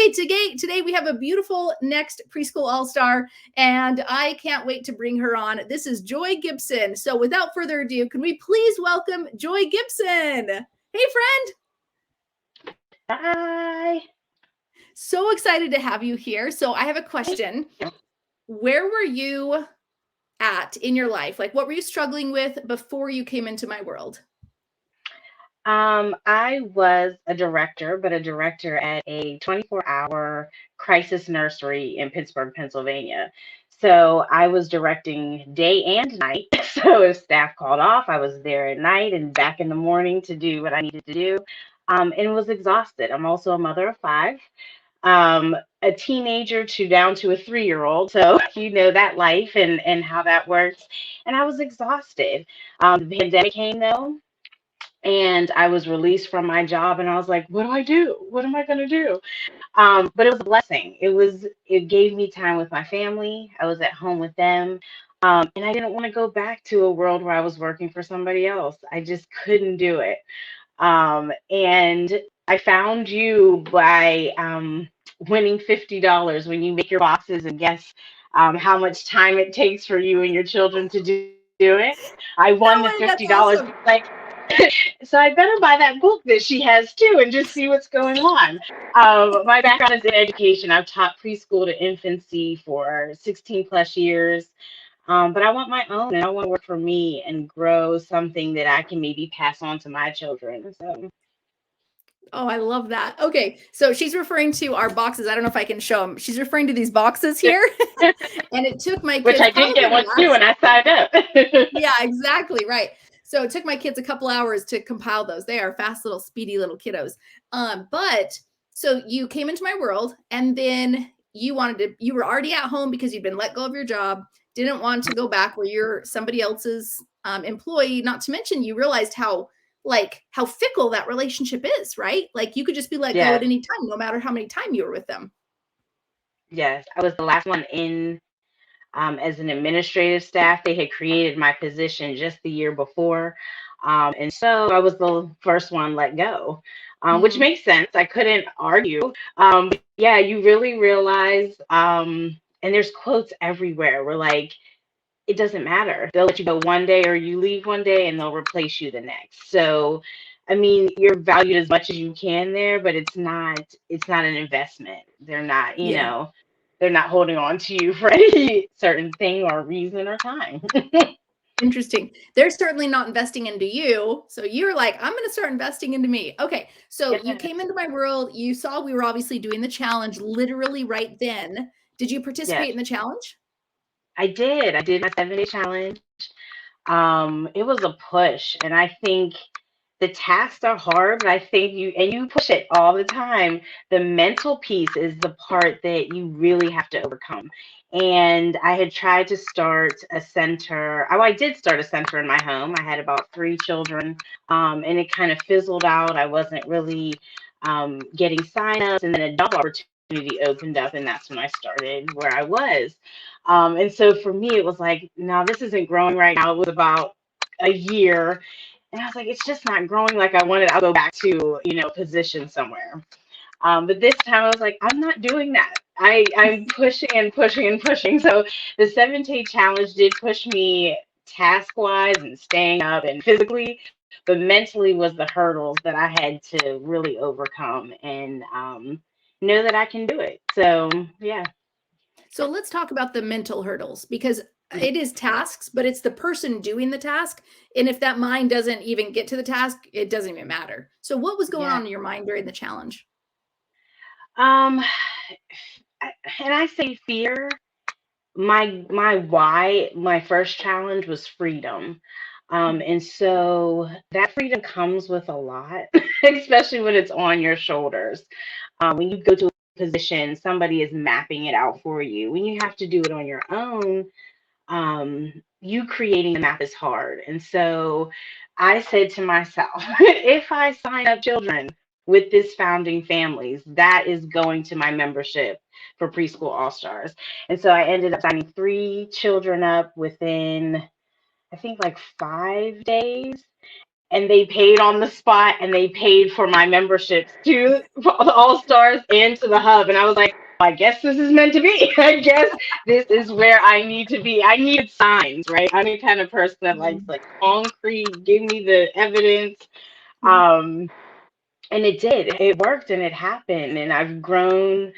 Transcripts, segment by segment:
Okay, today we have a beautiful next preschool all-star, and I can't wait to bring her on. This is Joy Gibson. So without further ado, can we please welcome Joy Gibson? Hey, friend. Hi. So excited to have you here. So I have a question. Where were you at in your life? Like, what were you struggling with before you came into my world? I was a director, but a director at a 24-hour crisis nursery in Pittsburgh, Pennsylvania. So I was directing day and night. So if staff called off, I was there at night and back in the morning to do what I needed to do. And was exhausted. I'm also a mother of five, a teenager to down to a 3-year-old. So you know that life and how that works. And I was exhausted. The pandemic came though, and I was released from my job, and I was like, what do I do? What am I going to do? But it was a blessing. It gave me time with my family. I was at home with them. And I didn't want to go back to a world where I was working for somebody else. I just couldn't do it. And I found you by winning $50 when you make your boxes and guess how much time it takes for you and your children to do it. I won the No way, that's $50. awesome. Like, so I better buy that book that she has too and just see what's going on. My background is in education. I've taught preschool to infancy for 16 plus years. But I want my own, and I want to work for me and grow something that I can maybe pass on to my children. So, Oh, I love that. Okay, so she's referring to our boxes. I don't know if I can show them. She's referring to these boxes here. And it took my which kids I did probably get the one too last. when I signed up. Yeah, exactly, right. So it took my kids a couple hours to compile those. They are fast little, speedy little kiddos. But so you came into my world, and then you were already at home because you'd been let go of your job, didn't want to go back where you're somebody else's employee. Not to mention, you realized how fickle that relationship is, right? Like you could just be let go at Yes, any time, no matter how many time you were with them. yes. I was the last one in as an administrative staff. They had created my position just the year before. And so I was the first one let go, which Mm, makes sense. I couldn't argue. But yeah, you really realize, and there's quotes everywhere. We're like, it doesn't matter. They'll let you go one day or you leave one day and they'll replace you the next. So, I mean, you're valued as much as you can there, but it's not an investment. They're not, yeah. they're not holding on to you for any certain thing or reason or time. Interesting. They're certainly not investing into you. So you're like, I'm going to start investing into me. Okay. So you came Yes. into my world. You saw we were obviously doing the challenge literally right then. Did you participate Yes, in the challenge? I did. I did my 7-day challenge. It was a push, and I think the tasks are hard, but I think you push it all the time. The mental piece is the part that you really have to overcome. And I had tried to start a center. Oh, I did start a center in my home. I had about 3 children, and it kind of fizzled out. I wasn't really getting signups, and then a job opportunity opened up, and that's when I started where I was. And so for me, it was like, no, this isn't growing right now. It was about a year. And I was like, it's just not growing like I wanted. I'll go back to, position somewhere. But this time I was like, I'm not doing that. I'm pushing and pushing and pushing. So the 7-day challenge did push me task wise and staying up and physically, but mentally was the hurdles that I had to really overcome and know that I can do it. So yeah. So let's talk about the mental hurdles because it is tasks, but it's the person doing the task. And if that mind doesn't even get to the task, it doesn't even matter. So what was going Yeah. on in your mind during the challenge? Um, and I say fear. My why, my first challenge was freedom. And so that freedom comes with a lot, especially when it's on your shoulders. When you go to a position, somebody is mapping it out for you. When you have to do it on your own, you creating the map is hard. And so I said to myself, if I sign up children with this founding families, that is going to my membership for Preschool All Stars. And so I ended up signing 3 children up within, I think, like 5 days. and they paid on the spot, and they paid for my memberships to the All Stars and to the Hub. And I was like, I guess this is meant to be. I guess this is where I need to be. I needed signs, right? I'm the kind of person that likes Mhm. like concrete, give me the evidence. Yeah. Um, and it did. It worked and it happened. And I've grown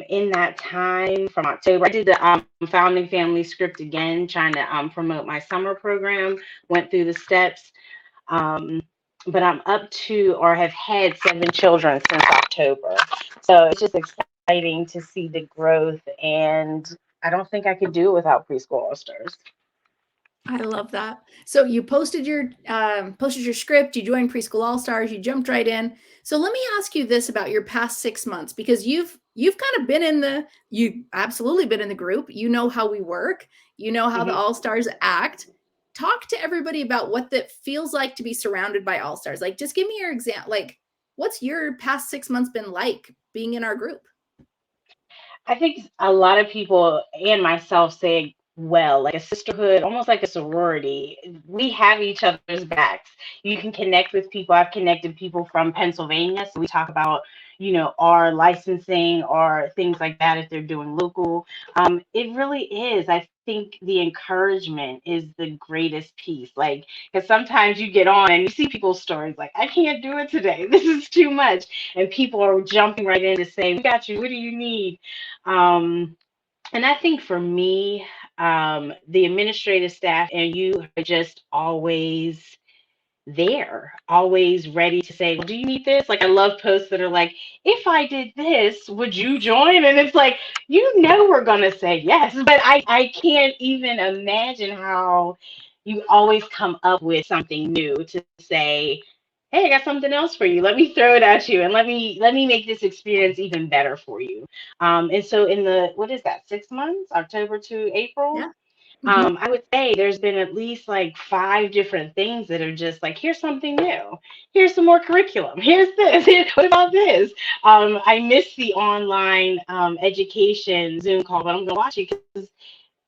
in that time from October. I did the Founding Family script again, trying to promote my summer program, went through the steps. Um, but I'm up to or have had 7 children since October. So it's just exciting to see the growth. And I don't think I could do it without Preschool All Stars. I love that. So you posted your script, you joined Preschool All Stars, you jumped right in. So let me ask you this about your past 6 months because you've kind of been in the you absolutely been in the group. You know how we work. You know how the Mhm. All Stars act. Talk to everybody about what that feels like to be surrounded by All Stars. Like, just give me your example. Like, what's your past 6 months been like being in our group? I think a lot of people and myself say, well, like a sisterhood, almost like a sorority. We have each other's backs. You can connect with people. I've connected people from Pennsylvania. So we talk about, our licensing or things like that if they're doing local. It really is. I think the encouragement is the greatest piece. Like, because sometimes you get on and you see people's stories like, I can't do it today. This is too much. And people are jumping right in to say, we got you. What do you need? Um, and I think for me, the administrative staff and you are just always there, always ready to say, well, do you need this? Like, I love posts that are like, if I did this, would you join? And it's like, we're going to say yes, but I can't even imagine how you always come up with something new to say, hey, I got something else for you. Let me throw it at you and let me make this experience even better for you. And so in the, what is that, 6 months, October to April? Yeah. Hmm. I would say there's been at least like 5 different things that are just like, here's something new. Here's some more curriculum. Here's this. What about this? I miss the online education Zoom call, but I'm going to watch it because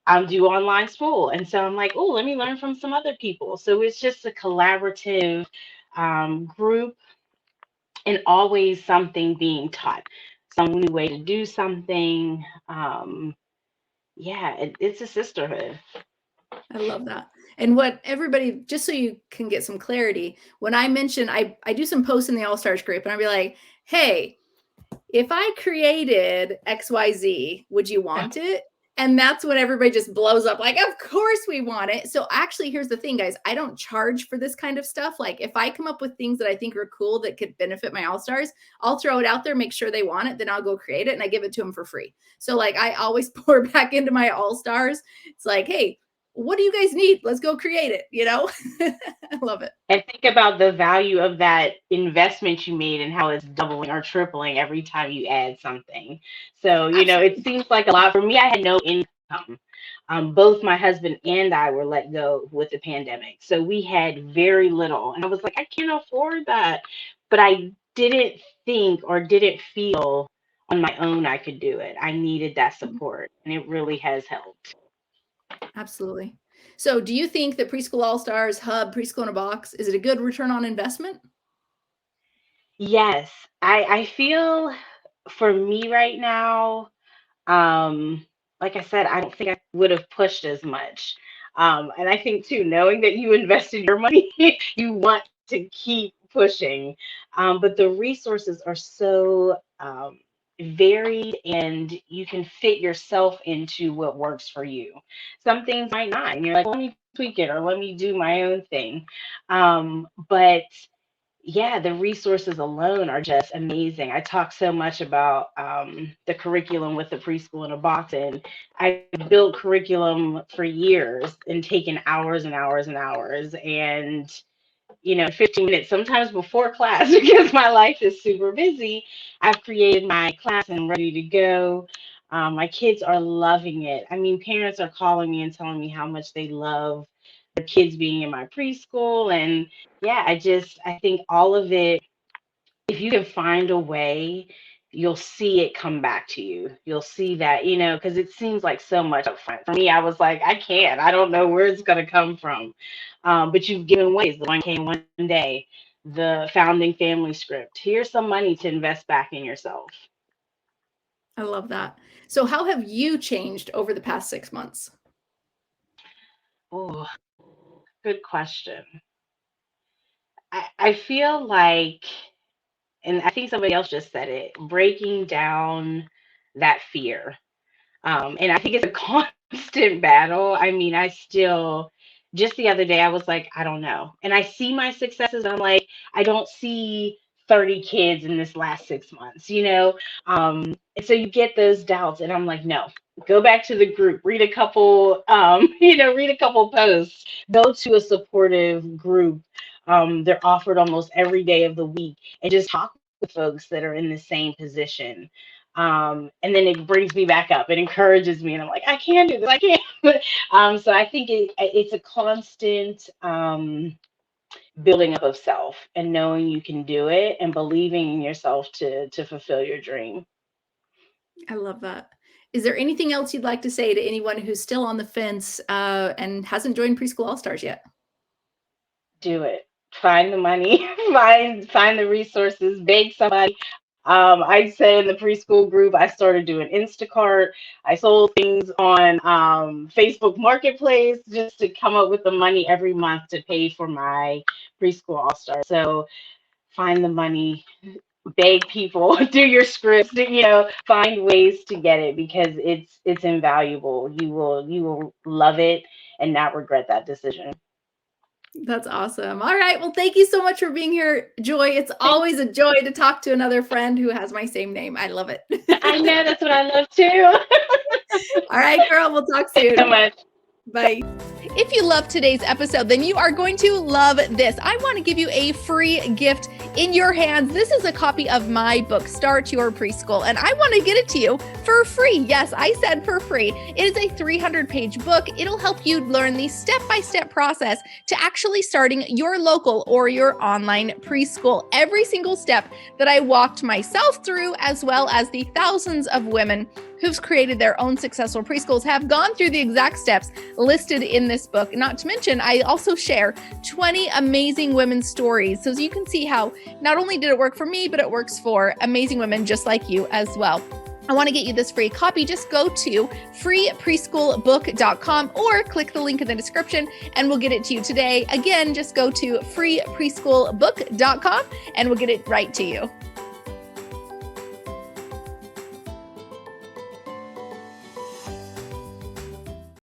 I do online school. And so I'm like, oh, let me learn from some other people. So it's just a collaborative group and always something being taught, some new way to do something. Yeah, it's a sisterhood. I love that. And what everybody, just so you can get some clarity, when I mention I do some posts in the All Stars group, and I'll be like, hey, if I created XYZ, would you want it? And that's when everybody just blows up like, of course we want it. So actually, here's the thing, guys. I don't charge for this kind of stuff. Like if I come up with things that I think are cool that could benefit my all-stars, I'll throw it out there, make sure they want it, then I'll go create it and I give it to them for free. So like I always pour back into my all-stars. It's like, hey, what do you guys need? Let's go create it, you know? I love it. And think about the value of that investment you made and how it's doubling or tripling every time you add something. So, it Absolutely. seems like a lot. For me, I had no income. Both my husband and I were let go with the pandemic. So we had very little. And I was like, I can't afford that. But I didn't think or didn't feel on my own I could do it. I needed that support. And it really has helped. Absolutely. So, do you think that Preschool All Stars Hub, Preschool in a Box, is it a good return on investment? Yes. I feel for me right now, Um, like I said, I don't think I would have pushed as much. And I think too, knowing that you invested your money, you want to keep pushing. But the resources are so varied and you can fit yourself into what works for you. Some things might not. And you're like, let me tweak it or let me do my own thing. But yeah, the resources alone are just amazing. I talk so much about the curriculum with the preschool in a box, and I built curriculum for years and taken hours and hours and hours. And 15 minutes, sometimes before class, because my life is super busy, I've created my class and ready to go. My kids are loving it. I mean, parents are calling me and telling me how much they love the kids being in my preschool. And yeah, I think all of it, if you can find a way you'll see it come back to you. You'll see that, because it seems like so much upfront. For me, I was like, I don't know where it's going to come from. But you've given ways. The one came one day, the founding family script. Here's some money to invest back in yourself. I love that. So how have you changed over the past 6 months? Oh, good question. I feel like, and I think somebody else just said it, breaking down that fear. And I think it's a constant battle. I mean, just the other day, I was like, I don't know. And I see my successes, and I'm like, I don't see 30 kids in this last 6 months. And so you get those doubts, and I'm like, no, go back to the group, read a couple, read a couple posts, go to a supportive group. They're offered almost every day of the week, and just talk with folks that are in the same position. And then it brings me back up. It encourages me, and I'm like, I can do this. I can. So I think it's a constant building up of self, and knowing you can do it, and believing in yourself to fulfill your dream. I love that. Is there anything else you'd like to say to anyone who's still on the fence and hasn't joined Preschool All Stars yet? Do it. Find the money. Find the resources. Beg somebody. I say in the preschool group, I started doing Instacart. I sold things on Facebook Marketplace just to come up with the money every month to pay for my preschool all star. So find the money, beg people, do your scripts, find ways to get it, because it's invaluable. You will love it and not regret that decision. That's awesome. All right. Well, thank you so much for being here, Joy. It's always a joy to talk to another friend who has my same name. I love it. I know, that's what I love too. All right, girl. We'll talk soon. Thanks so much. Bye. If you loved today's episode, then you are going to love this. I want to give you a free gift in your hands. This is a copy of my book, Start Your Preschool, and I want to get it to you for free. Yes, I said for free. It is a 300-page book. It'll help you learn the step-by-step process to actually starting your local or your online preschool. Every single step that I walked myself through, as well as the thousands of women who've created their own successful preschools, have gone through the exact steps listed in this book. Not to mention, I also share 20 amazing women's stories, so you can see how not only did it work for me, but it works for amazing women just like you as well. I want to get you this free copy. Just go to freepreschoolbook.com or click the link in the description and we'll get it to you today. Again, just go to freepreschoolbook.com and we'll get it right to you.